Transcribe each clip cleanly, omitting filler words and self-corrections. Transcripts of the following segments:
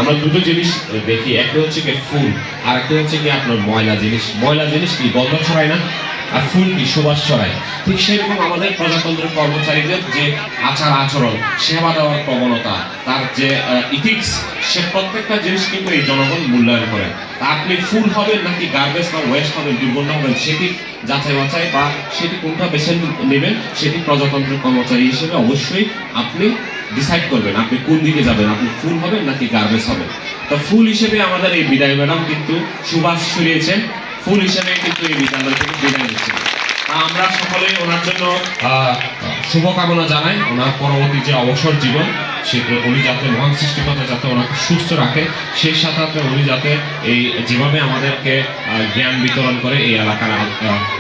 আমরা দুটো জিনিস দেখি, একটা হচ্ছে কি ফুল, আর একটা হচ্ছে কি আপনার ময়লা জিনিস। ময়লা জিনিস কি গন্ধ ছড়ায় না, আর ফুল কি সুবাস ছড়ায়। ঠিক সেরকম আমাদের প্রজাতন্ত্রের কর্মচারীদের যে আচার আচরণ, সেবা দেওয়ার প্রবণতা, তার যে ইথিক্স, সে প্রত্যেকটা জিনিস কিন্তু এই জনগণ মূল্যায়ন করে। তা আপনি ফুল হবেন নাকি গার্বেজ বা ওয়েস্ট হবেন, দুর্গন্ধ হবেন, সেটি যাচাই বাছাই বা সেটি কোনটা বেছে নেবেন, সেটি প্রজাতন্ত্রের কর্মচারী হিসেবে অবশ্যই আপনি ডিসাইড করবেন আপনি কোন দিকে যাবেন, আপনি ফুল হবেন নাকি গার্বেজ হবেন। তো ফুল হিসেবে আমাদের এই বিদায় ম্যাডাম কিন্তু সুবাস ছড়িয়েছেন, ফুল হিসেবে কিন্তু এই বিদ্যালয় থেকে বিদায় নিচ্ছেন। আমরা সকলে ওনার জন্য শুভকামনা জানাই। ওনার পরবর্তী যে অবসর জীবন, সেটা উনি যাতে মহান সৃষ্টিকর্তা যাতে ওনাকে সুস্থ রাখে, সেই সাথে উনি যাতে এই যেভাবে আমাদেরকে জ্ঞান বিতরণ করে এই এলাকার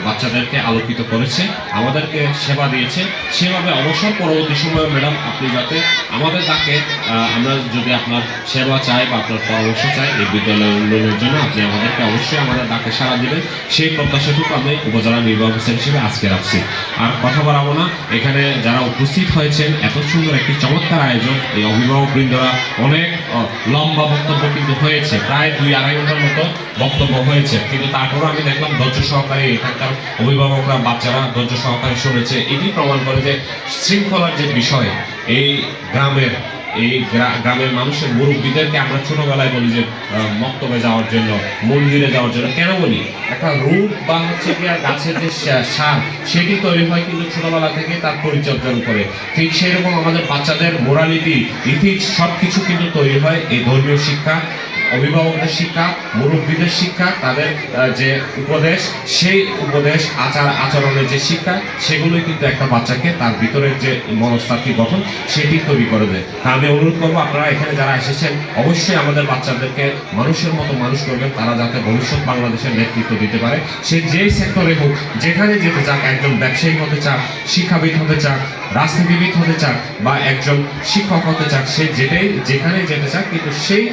বাচ্চাদেরকে আলোকিত করেছে, আমাদেরকে সেবা দিয়েছে, সেভাবে অবসর পরবর্তী সময়ে ম্যাডাম আপনি যাতে আমাদের ডাকে, আমরা যদি আপনার সেবা চাই বা আপনার পরামর্শ চাই এই বিদ্যালয় উন্নয়নের জন্য, আপনি আমাদেরকে অবশ্যই আমাদের ডাকে সাড়া দিবেন। সেই প্রত্যাশাটুকু আমি উপজেলা নির্বাহী অফিসার হিসেবে আজকে রাখছি। আর কথা বাড়াবো না, এখানে যারা উপস্থিত হয়েছেন, এত সুন্দর একটি চমৎকার আয়োজন, এই অভিভাবকবৃন্দরা অনেক লম্বা বক্তব্য কিন্তু হয়েছে, প্রায় 2-2.5 ঘন্টার মতো বক্তব্য হয়েছে, কিন্তু তারপরও আমি দেখলাম ধৈর্য সহকারে এখানকার অভিভাবকরা, বাচ্চারা ধৈর্য সহকারে শুনেছে। এটি প্রমাণ করে যে শৃঙ্খলার যে বিষয় এই গ্রামের, এই গ্রামের মানুষের মুরব্বীদেরকে আমরা ছোটবেলায় বলি যে মক্তবে যাওয়ার জন্য, মন্দিরে যাওয়ার জন্য। কেন বলি? একটা রূপ বা হচ্ছে কি গাছের যে সার, সেটি তৈরি হয় কিন্তু ছোটবেলা থেকে তার পরিচর্যার উপরে। ঠিক সেরকম আমাদের বাচ্চাদের মোরালিটি, ইথিক্স সব কিছু কিন্তু তৈরি হয় এই ধর্মীয় শিক্ষা, অভিভাবকদের শিক্ষা, মুরব্বীদের শিক্ষা, তাদের যে উপদেশ, সেই উপদেশ, আচার আচরণের যে শিক্ষা, সেগুলোই কিন্তু একটা বাচ্চাকে তার ভিতরের যে মনস্তাত্ত্বিক গঠন, সেটি তৈরি করে দেয়। তা আমি অনুরোধ করবো আপনারা এখানে যারা এসেছেন, অবশ্যই আমাদের বাচ্চাদেরকে মানুষের মতো মানুষ করবেন, তারা যাতে ভবিষ্যৎ বাংলাদেশের নেতৃত্ব দিতে পারে। সে যেই সেক্টরে হোক, যেখানে যেতে চাক, একজন ব্যবসায়ী হতে চাক, শিক্ষাবিদ হতে চাক, রাজনীতিবিদ হতে চাক, বা একজন শিক্ষক হতে চাক, সে যেখানে যেতে চাক, কিন্তু সেই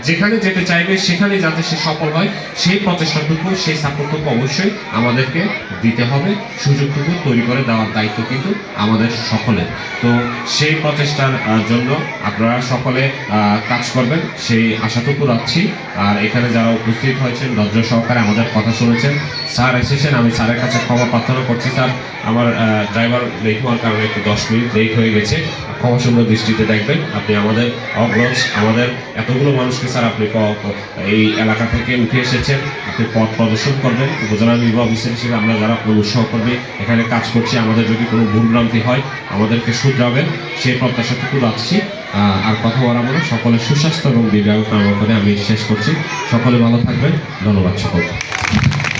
যেখানে যেতে চাইবে সেখানে যাতে সে সফল হয়, সেই প্রচেষ্টাটুকু, সেই সাপোর্টটুকু অবশ্যই আমাদেরকে দিতে হবে। সুযোগটুকু তৈরি করে দেওয়ার দায়িত্ব কিন্তু আমাদের সকলের। তো সেই প্রচেষ্টার জন্য আপনারা সকলে কাজ করবেন, সেই আশাটুকু রাখছি। আর এখানে যারা উপস্থিত হয়েছেন, ধৈর্য সহকারে আমাদের কথা শুনেছেন, স্যার এসেছেন, আমি স্যারের কাছে ক্ষমা প্রার্থনা করছি। স্যার, আমার ড্রাইভার লেট হওয়ার কারণে একটু 10 মিনিট লেট হয়ে গেছে, ক্ষমা সুন্দর দৃষ্টিতে দেখবেন। আপনি আমাদের অগ্রজ, আমাদের এতগুলো মানুষকে স্যার আপনি এই এলাকা থেকে উঠে এসেছেন, আপনি পথ প্রদর্শন করবেন। উপজেলা নির্বাহী অফিসার হিসেবে আমরা যারা উৎসাহ করবে এখানে কাজ করছি, আমাদের যদি কোনো ভুলভ্রান্তি হয় আমাদেরকে শুধরাবেন, সেই প্রত্যাশাটুকু রাখছি। আর কথা বলাবো না, সকলের সুস্বাস্থ্য এবং দীর্ঘায়ু কামনা করে আমি শেষ করছি। সকলে ভালো থাকবেন, ধন্যবাদ সকলকে।